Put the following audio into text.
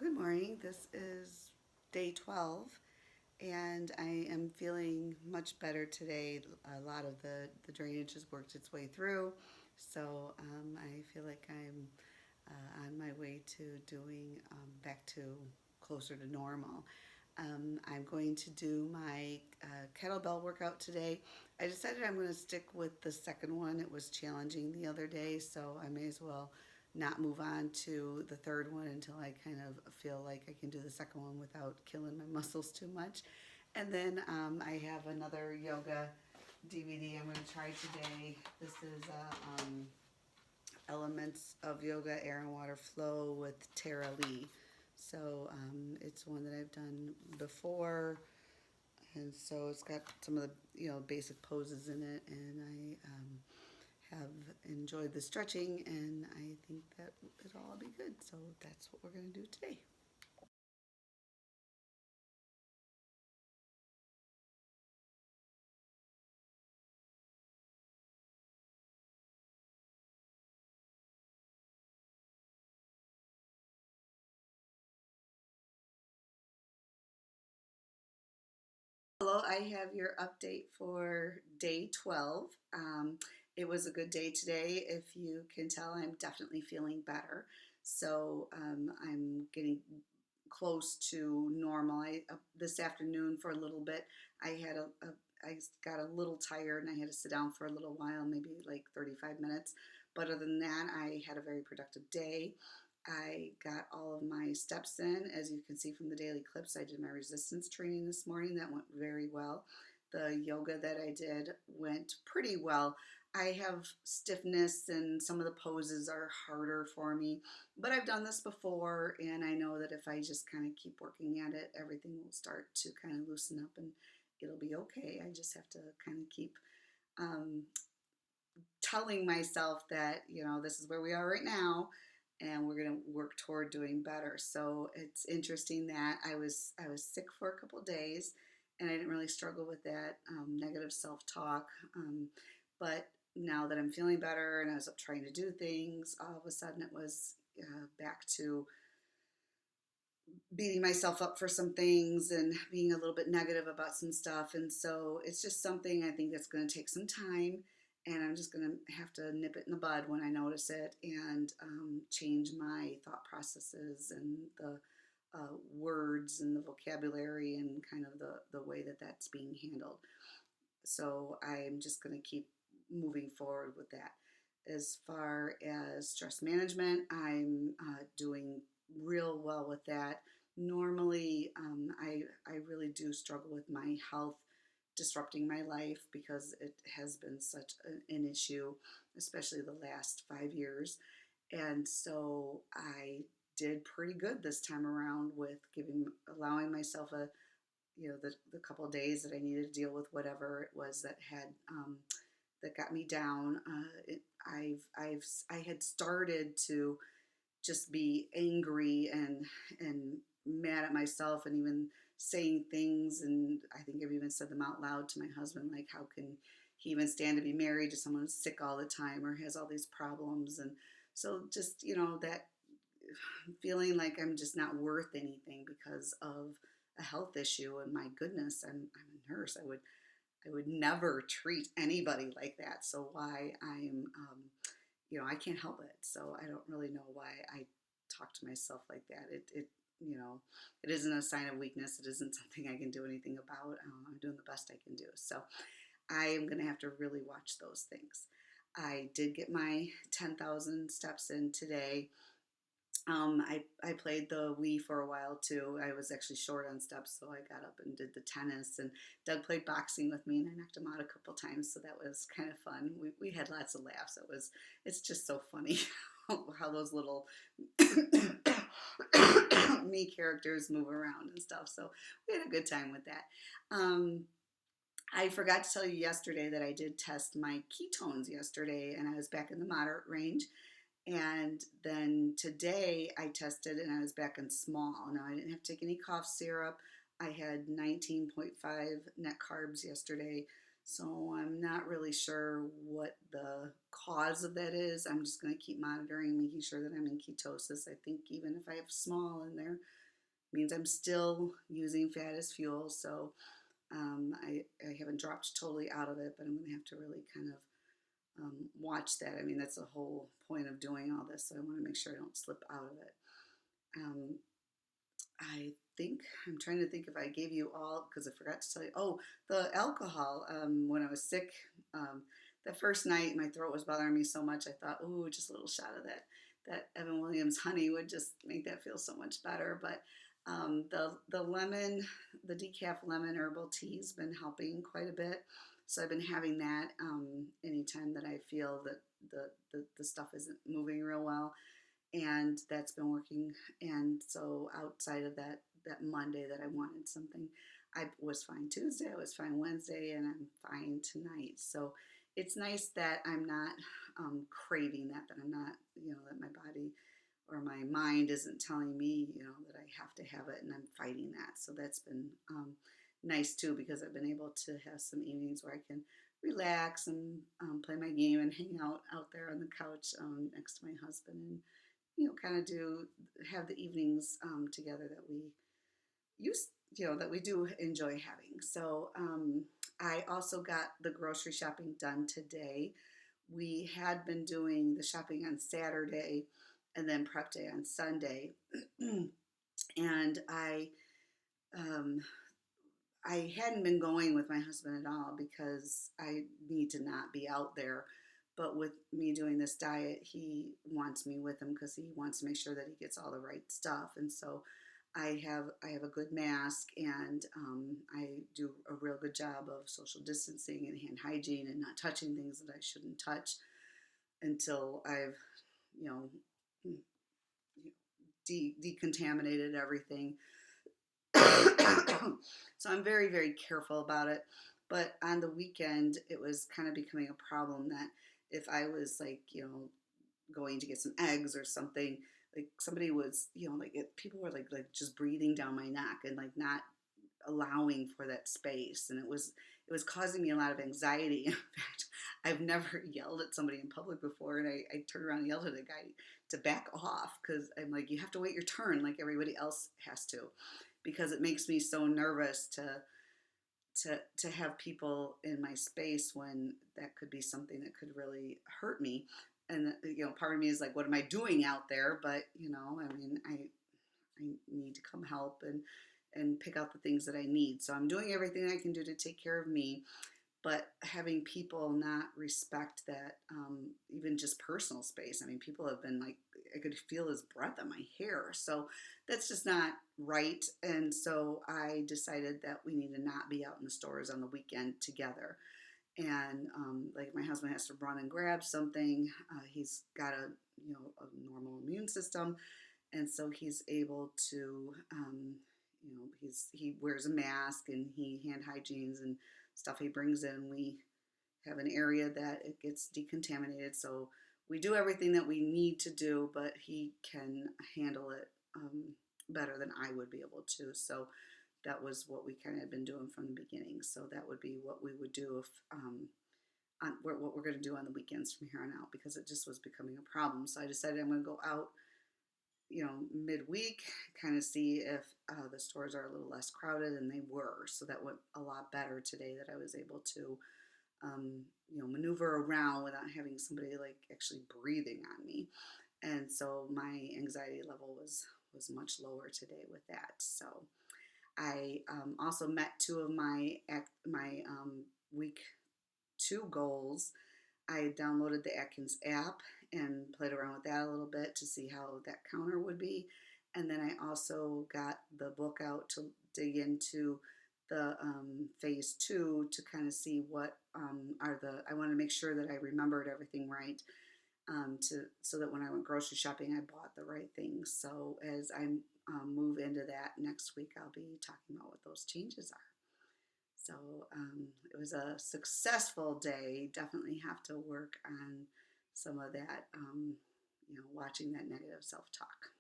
Good morning. This is day 12, and I am feeling much better today. A lot of the drainage has worked its way through, so I feel like I'm on my way to doing back to closer to normal. I'm going to do my kettlebell workout today. I decided I'm going to stick with the second one. It was challenging the other day, so I may as well not move on to the third one until I kind of feel like I can do the second one without killing my muscles too much. And then I have another yoga DVD I'm going to try today. This is Elements of Yoga Air and Water Flow with Tara Lee. So it's one that I've done before, and so it's got some of the basic poses in it, and I have enjoyed the stretching, and I think that it'll all be good. So that's what we're going to do today. Hello, I have your update for day 12. It was a good day today. If you can tell, I'm definitely feeling better. So I'm getting close to normal. This afternoon for a little bit, I had I got a little tired and I had to sit down for a little while, maybe like 35 minutes. But other than that, I had a very productive day. I got all of my steps in. As you can see from the daily clips, I did my resistance training this morning. That went very well. The yoga that I did went pretty well. I have stiffness and some of the poses are harder for me, but I've done this before and I know that if I just kind of keep working at it, everything will start to kind of loosen up and it'll be okay. I just have to kind of keep um, telling myself that this is where we are right now and we're going to work toward doing better. So it's interesting that I was sick for a couple of days and I didn't really struggle with that negative self-talk, but now that I'm feeling better and I was up trying to do things, all of a sudden it was back to beating myself up for some things and being a little bit negative about some stuff. And so it's just something I think that's going to take some time. And I'm just going to have to nip it in the bud when I notice it and change my thought processes and the words and the vocabulary and kind of the way that that's being handled. So I'm just going to keep moving forward with that. As far as stress management, I'm doing real well with that. Normally, I really do struggle with my health disrupting my life because it has been such an issue, especially the last 5 years. And so I did pretty good this time around with allowing myself the couple of days that I needed to deal with whatever it was that that got me down. I had started to just be angry and mad at myself and even saying things, and I think I've even said them out loud to my husband, like how can he even stand to be married to someone who's sick all the time or has all these problems. And so just that feeling like I'm just not worth anything because of a health issue. And my goodness, I'm a nurse. I would never treat anybody like that. So why I can't help it. So I don't really know why I talk to myself like that. It isn't a sign of weakness. It isn't something I can do anything about. I'm doing the best I can do. So I am going to have to really watch those things. I did get my 10,000 steps in today. I played the Wii for a while too. I was actually short on steps, so I got up and did the tennis. And Doug played boxing with me, and I knocked him out a couple times, so that was kind of fun. We had lots of laughs. It's just so funny how those little me characters move around and stuff. So we had a good time with that. I forgot to tell you yesterday that I did test my ketones yesterday, and I was back in the moderate range. And then today I tested and I was back in small. Now I didn't have to take any cough syrup. I had 19.5 net carbs yesterday. So I'm not really sure what the cause of that is. I'm just going to keep monitoring, making sure that I'm in ketosis. I think even if I have small in there, means I'm still using fat as fuel. So I haven't dropped totally out of it, but I'm going to have to really kind of watch that. I mean, that's the whole point of doing all this. So I want to make sure I don't slip out of it. Um, I think I'm trying to think if I gave you all because I forgot to tell you. Oh, the alcohol. When I was sick, um, the first night my throat was bothering me so much. I thought, oh, just a little shot of that Evan Williams honey would just make that feel so much better. But the lemon, the decaf lemon herbal tea has been helping quite a bit. So I've been having that anytime that I feel that the stuff isn't moving real well, and that's been working. And so outside of that Monday that I wanted something, I was fine Tuesday, I was fine Wednesday, and I'm fine tonight. So it's nice that I'm not craving that I'm not, that my body or my mind isn't telling me, that I have to have it, and I'm fighting that. So that's been nice too, because I've been able to have some evenings where I can relax and play my game and hang out there on the couch next to my husband, and kind of do have the evenings together that we use, that we do enjoy having. So I also got the grocery shopping done today. We had been doing the shopping on Saturday and then prep day on Sunday. And um, I hadn't been going with my husband at all because I need to not be out there. But with me doing this diet, he wants me with him because he wants to make sure that he gets all the right stuff. And so I have a good mask, and I do a real good job of social distancing and hand hygiene and not touching things that I shouldn't touch until I've you know decontaminated everything. So I'm very, very careful about it. But on the weekend, it was kind of becoming a problem that if I was like, going to get some eggs or something, like somebody was, people were like just breathing down my neck and like not allowing for that space, and it was causing me a lot of anxiety. In fact, I've never yelled at somebody in public before, and I turned around and yelled at a guy to back off because I'm like, you have to wait your turn like everybody else has to, because it makes me so nervous to have people in my space when that could be something that could really hurt me. And part of me is like, what am I doing out there? But I mean, I need to come help and pick out the things that I need. So I'm doing everything I can do to take care of me, but having people not respect that, even just personal space. I mean, people have been like, I could feel his breath on my hair. So that's just not right. And so I decided that we need to not be out in the stores on the weekend together. And like my husband has to run and grab something. He's got a normal immune system, and so he's able to he wears a mask and he hand hygienes and stuff he brings in. We have an area that it gets decontaminated, so we do everything that we need to do, but he can handle it better than I would be able to. So that was what we kind of been doing from the beginning. So that would be what we would do if what we're going to do on the weekends from here on out, because it just was becoming a problem. So I decided I'm going to go out midweek, kind of see if the stores are a little less crowded, and they were. So that went a lot better today, that I was able to, maneuver around without having somebody like actually breathing on me. And so my anxiety level was much lower today with that. So I also met two of my week 2 goals. I downloaded the Atkins app and played around with that a little bit to see how that counter would be. And then I also got the book out to dig into the phase 2 to kind of see what I want to make sure that I remembered everything right, so that when I went grocery shopping, I bought the right things. So as I move into that next week, I'll be talking about what those changes are. So it was a successful day. Definitely have to work on some of that, watching that negative self-talk.